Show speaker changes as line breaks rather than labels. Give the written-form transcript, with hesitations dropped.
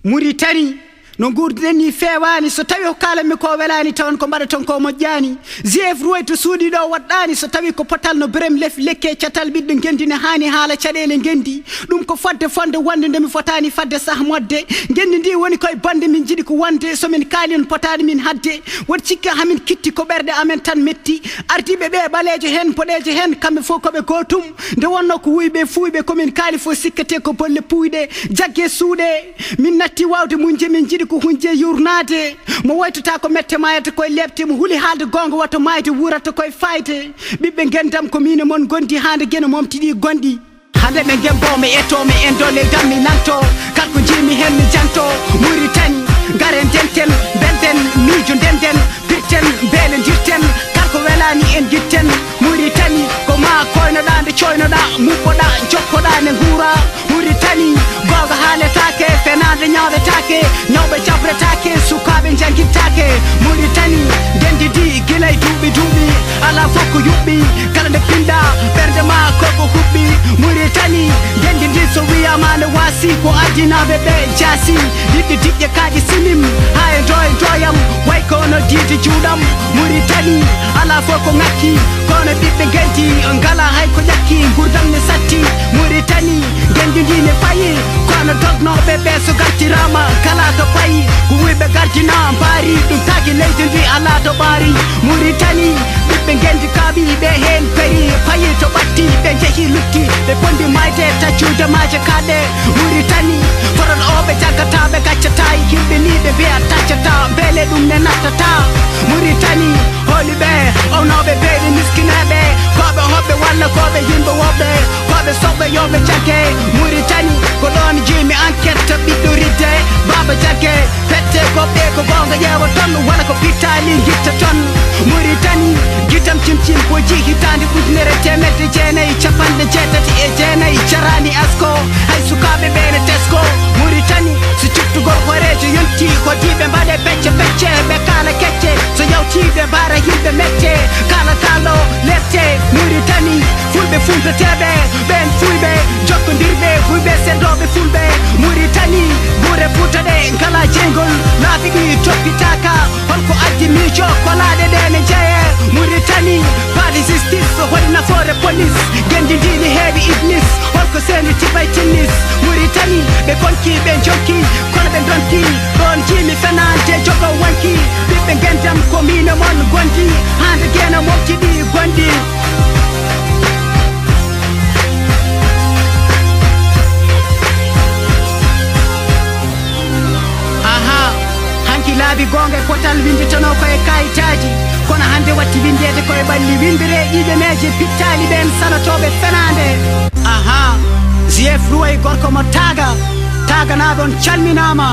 Mauritani no gurden ni fewani so tawi ko kalanmi ko welani tawon ko mbaɗaton ko moƴƴani JFRouwoye to suuɗi ɗo waɗɗani so tawi ko potal no berem lekke catal ɓiɗɗo gendine hani haala caɗele gendi ɗum ko fodde fonde wonde ndemi fotani fadde sah modde gendi ndi woni koye bande min jiiɗi ko wonde somin kaali on potani min hadde woto cikka hamin kitti ko ɓerɗe amen tan metti ardiɓe ɓe ɓalejo hen poɗejo hen kamɓe fof koɓe gotum nde wonno ko wuyɓe fuyɓe komin kaali fof sikkate ko bolle puyɗe jaggue suuɗe min natti wawde munje min jiiɗi ko hunje yurnade mo woytata ko mette mayata koye lebte mo huuli haalde gonga wato mayde wurata koye fayde ɓiɓɓe gendam ko mine moon gondi hande guena momtiɗi gonɗi hande ɓe gembomi ettomi en dole dammi nanto kalko jimi hen mi janto Mauritani garen denten belden miijo ndenden pirten beele dirten kalko welani en guitten Mauritani ko ma koynoɗa nde coynoɗa muppoɗa jokkoɗa ne guura Mauritani gonga haaletake fenaande ñawetake ñawɓe jabretake sukaɓe janguittake Mauritani dendidi guilay duuɓi ala fof ko yuɓɓi kala nde pinɗa ɓerde ma koko huɓɓi Mauritani dendidi so wiyama nde wasi ko addinaɓe ɓe jaasi yiɗɗi diƴƴe kaaƴe sinim ha e doyam way kono diide juuɗam Mauritani ala fof ko ngakki kono ɓiɓɓe genti ngala hay ko ƴakki gurdam ne satti Mauritani dendidi ne fayi kono dognoɓe ɓe so gartirama kala to payi ko wuyɓe gardina mbaari ɗum tagi leydi ndi ala to ɓaari Mauritani ɓiɓɓe gendi kaaɓi ɓe hen peri fayi to ɓatti ɓe jeehi lutti ɓe pondi mayde taccude maje kaɗe Mauritani foton oɓe jaggata ɓe gaccata yimɓe ni ɓe mbiya taccata beele ɗum ne nattata Mauritani holiɓe ownoɓe beeɗe miskineɓe koɓe hoɓɓe walla koɓe yimɓe woɓɓe koɓe soɓɓe yoɓe jagge Mauritani ko ɗon jimi enquête ɓiɗɗo ridde baba jagge fette koɓɓe ko gonga ƴeewa ton wona ko pittali guitta ton Mauritani guitam cimcim ko jihitande ujunere temedde jeenayyi capanɗe jeetati e jeenayyi jarani asko hay sukaɓe ɓene tesko Mauritani so ciftugol horejo yonti ko diɓe mbaɗe becce ɓe kala kecce so yawtiɓe mbara yimɓe mette kala kalɗo lefte Mauritani fulɓe funtateɓe ɓen fuyɓe jokkodirɓe fuyɓe seddoɓe fulɓe Mauritani ɓuure futaɗe ngala jeygol laaɓiɗi toppitaka holko addi miijo kolaɗe ɗe ne jeeye Mauritani paade justice hoɗi nafoore police gendi ndi ne heewi iblis holko sendi tibay tinnis Mauritani ɓe konki ɓe jonki kono ɓe donki ɗon jimi fenaande jogo wanki ɓiɓɓe gendam ko mine mon gondi hande guena momtiɗi gondi laabi gonga e potal winditano koye kayitaji kono hande watti windede koye ɓalli windire ƴiƴaneje pittali ɓen sanotoɓe fenaande JFRouwoye gorko mo taganaɗon calminama